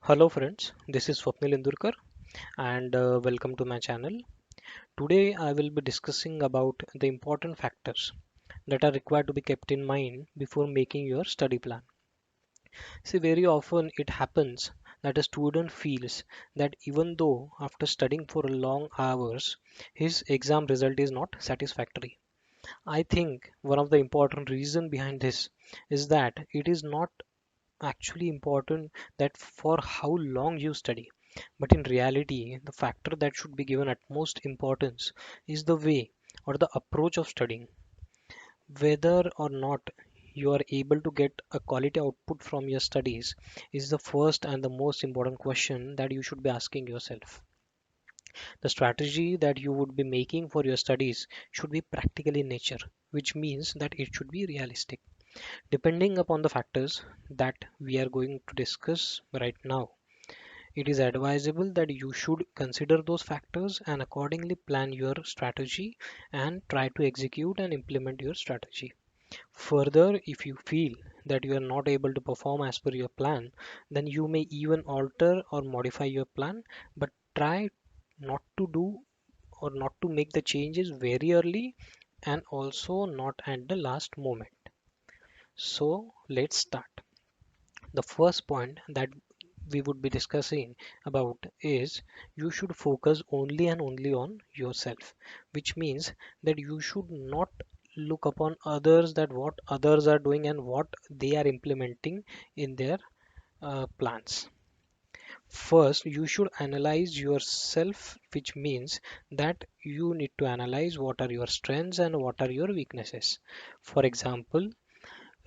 Hello friends, this is Swapnil Indurkar and welcome to my channel. Today I will be discussing about the important factors that are required to be kept in mind before making your study plan. See, very often it happens that a student feels that even though after studying for long hours, his exam result is not satisfactory. I think one of the important reason behind this is that it is not actually important that for how long you study, but in reality the factor that should be given utmost importance is the way or the approach of studying. Whether or not you are able to get a quality output from your studies is the first and the most important question that you should be asking yourself. The strategy that you would be making for your studies should be practical in nature, which means that it should be realistic. Depending upon the factors that we are going to discuss right now, it is advisable that you should consider those factors and accordingly plan your strategy and try to execute and implement your strategy. Further, if you feel that you are not able to perform as per your plan, then you may even alter or modify your plan, but try not to do or not to make the changes very early and also not at the last moment. So let's start. The first point that we would be discussing about is you should focus only and only on yourself, which means that you should not look upon others, that what others are doing and what they are implementing in their plans. First, you should analyze yourself, which means that you need to analyze what are your strengths and what are your weaknesses. For example,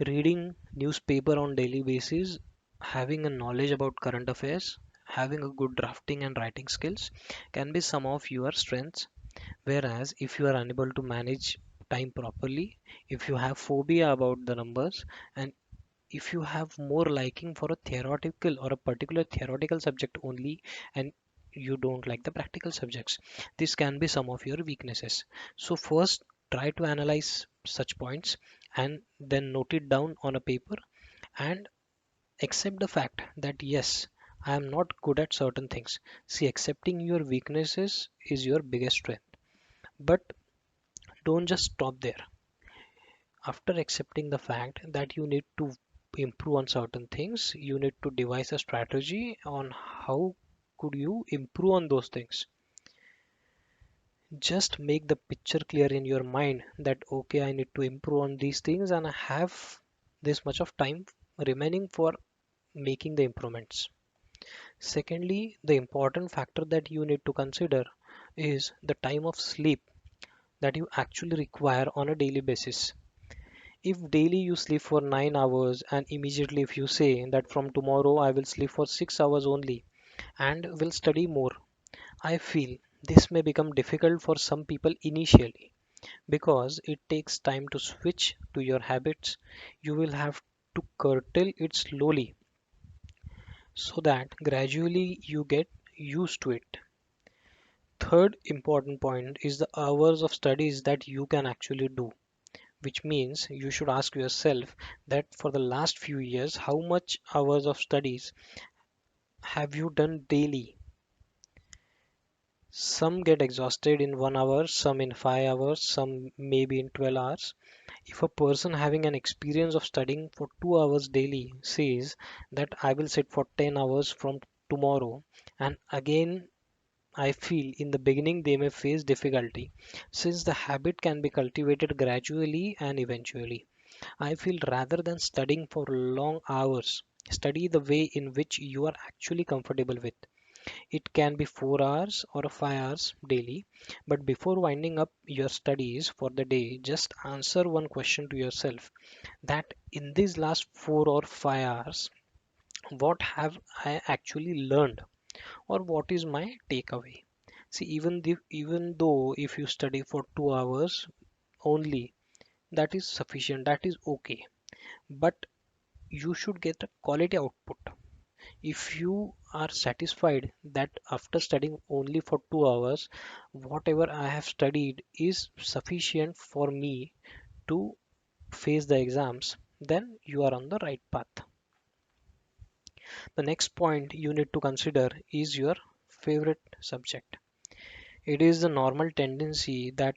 reading newspaper on daily basis, having a knowledge about current affairs, having a good drafting and writing skills can be some of your strengths. Whereas if you are unable to manage time properly, if you have phobia about the numbers, and if you have more liking for a theoretical or a particular theoretical subject only, and you don't like the practical subjects, this can be some of your weaknesses. So first try to analyze such points and then note it down on a paper and accept the fact that yes, I am not good at certain things. See, accepting your weaknesses is your biggest strength, but don't just stop there. After accepting the fact that you need to improve on certain things, you need to devise a strategy on how could you improve on those things. Just make the picture clear in your mind that okay, I need to improve on these things and I have this much of time remaining for making the improvements. Secondly, the important factor that you need to consider is the time of sleep that you actually require on a daily basis. If daily you sleep for 9 hours and immediately if you say that from tomorrow I will sleep for 6 hours only and will study more, I feel this may become difficult for some people initially because it takes time to switch to your habits. You will have to curtail it slowly so that gradually you get used to it. Third important point is the hours of studies that you can actually do, which means you should ask yourself that for the last few years, how much hours of studies have you done daily? Some get exhausted in 1 hour, some in 5 hours, some maybe in 12 hours. If a person having an experience of studying for 2 hours daily says that I will sit for 10 hours from tomorrow, and again I feel in the beginning they may face difficulty since the habit can be cultivated gradually and eventually. I feel rather than studying for long hours, study the way in which you are actually comfortable with. It can be 4 hours or 5 hours daily, but before winding up your studies for the day, just answer one question to yourself that in these last 4 or 5 hours, what have I actually learned or what is my takeaway? See, even though if you study for 2 hours only, that is sufficient, that is okay. But you should get a quality output. If you are satisfied that after studying only for 2 hours, whatever I have studied is sufficient for me to face the exams, then you are on the right path. The next point you need to consider is your favorite subject. It is the normal tendency that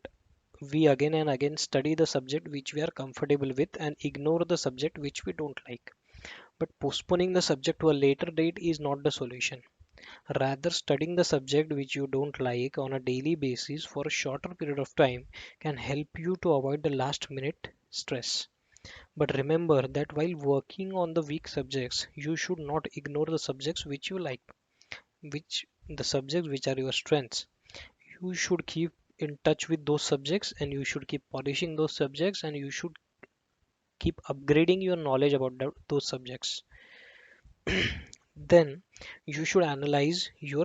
we again and again study the subject which we are comfortable with and ignore the subject which we don't like. But postponing the subject to a later date is not the solution. Rather, studying the subject which you don't like on a daily basis for a shorter period of time can help you to avoid the last minute stress. But remember that while working on the weak subjects, you should not ignore the subjects which you like, which the subjects which are your strengths. You should keep in touch with those subjects and you should keep polishing those subjects and you should keep upgrading your knowledge about those subjects. Then you should analyze your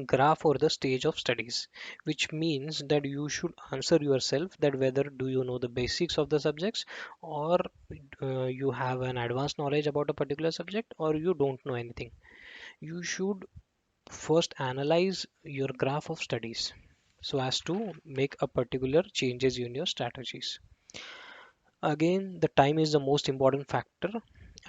graph or the stage of studies, which means that you should answer yourself that whether do you know the basics of the subjects, or you have an advanced knowledge about a particular subject, or you don't know anything. You should first analyze your graph of studies so as to make a particular changes in your strategies. Again, the time is the most important factor.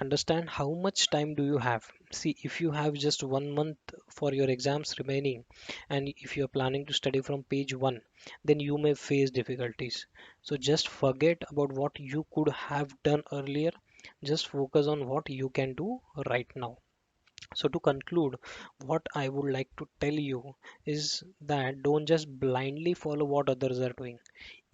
Understand how much time do you have. See, if you have just 1 month for your exams remaining, and if you are planning to study from page 1, then you may face difficulties. So just forget about what you could have done earlier. Just focus on what you can do right now. So to conclude, what I would like to tell you is that don't just blindly follow what others are doing.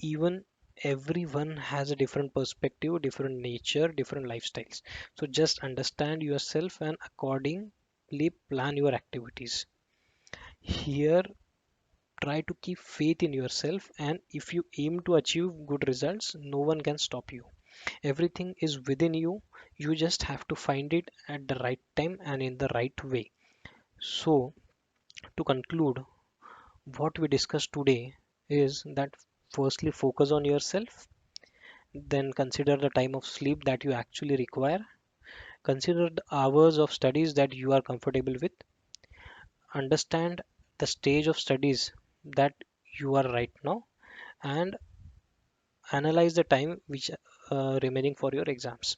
Even everyone has a different perspective, different nature, different lifestyles. So just understand yourself and accordingly plan your activities. Here, try to keep faith in yourself, and if you aim to achieve good results, no one can stop you. Everything is within you. You just have to find it at the right time and in the right way. So, to conclude, what we discussed today is that firstly, focus on yourself. Then consider the time of sleep that you actually require. Consider the hours of studies that you are comfortable with. Understand the stage of studies that you are right now and analyze the time which remaining for your exams.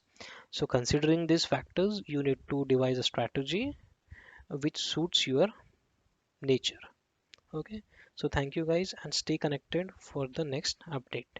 So considering these factors, you need to devise a strategy which suits your nature. Okay. So thank you guys and stay connected for the next update.